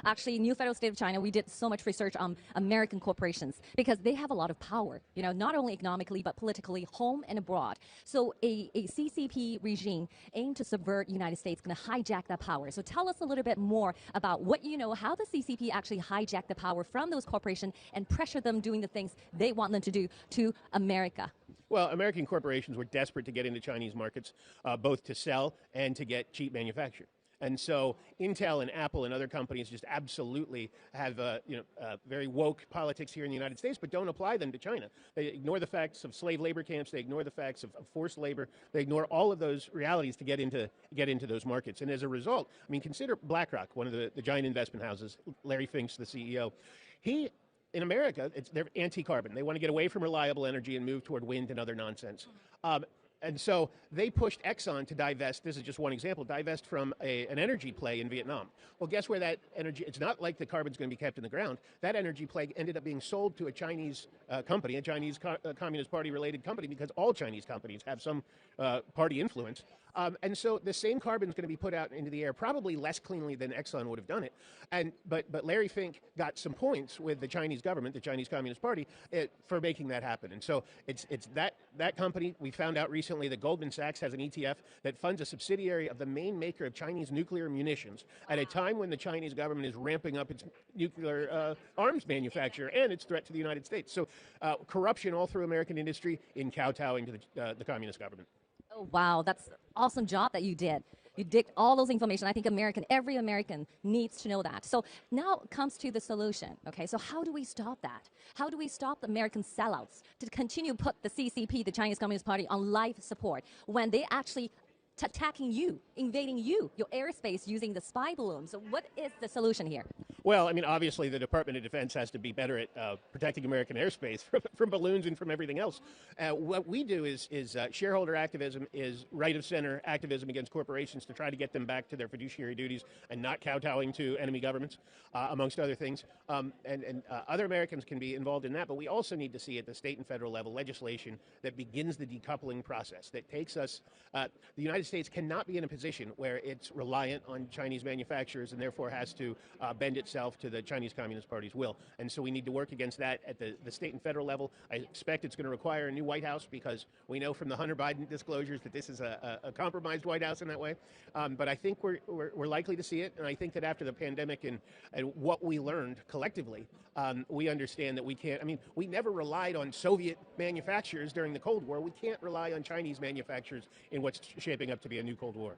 Actually, New Federal State of China, we did so much research on American corporations because they have a lot of power, not only economically, but politically, home and abroad. So a CCP regime aimed to subvert the United States, going to hijack that power. So tell us a little bit more about what you know, how the CCP actually hijacked the power from those corporations and pressure them doing the things they want them to do to America. Well, American corporations were desperate to get into Chinese markets, both to sell and to get cheap manufacture. And so Intel and Apple and other companies just absolutely have very woke politics here in the United States, but don't apply them to China. They ignore the facts of slave labor camps. They ignore the facts of forced labor. They ignore all of those realities to get into those markets. And as a result, I mean, consider BlackRock, one of the giant investment houses. Larry Fink's the CEO. In America, they're anti-carbon. They want to get away from reliable energy and move toward wind and other nonsense. And so they pushed Exxon to divest, this is just one example, divest from an energy play in Vietnam. Well, guess where that energy, it's not like the carbon's going to be kept in the ground. That energy play ended up being sold to a Chinese company, a Chinese Communist Party related company, because all Chinese companies have some party influence. And so the same carbon is going to be put out into the air, probably less cleanly than Exxon would have done it. But Larry Fink got some points with the Chinese government, the Chinese Communist Party, for making that happen. And so it's that company. We found out recently that Goldman Sachs has an ETF that funds a subsidiary of the main maker of Chinese nuclear munitions at a time when the Chinese government is ramping up its nuclear arms manufacture and its threat to the United States. So corruption all through American industry in kowtowing to the communist government. Oh, wow. That's an awesome job that you did. You dig all those information. I think every American needs to know that. So now it comes to the solution. Okay, so how do we stop that? How do we stop the American sellouts to continue to put the CCP, the Chinese Communist Party, on life support when they actually attacking you, invading you, your airspace using the spy balloon? So what is the solution here? Well, I mean, obviously the Department of Defense has to be better at protecting American airspace from balloons and from everything else. What we do is shareholder activism, is right-of-center activism against corporations to try to get them back to their fiduciary duties and not kowtowing to enemy governments, amongst other things. And other Americans can be involved in that, but we also need to see at the state and federal level legislation that begins the decoupling process, that takes us, the United States cannot be in a position where it's reliant on Chinese manufacturers and therefore has to bend itself to the Chinese Communist Party's will. And so we need to work against that at the state and federal level. I expect it's going to require a new White House because we know from the Hunter Biden disclosures that this is a compromised White House in that way. But I think we're likely to see it. And I think that after the pandemic and what we learned collectively, we understand that we can't, I mean, we never relied on Soviet manufacturers during the Cold War. We can't rely on Chinese manufacturers in what's shaping up to be a new Cold War.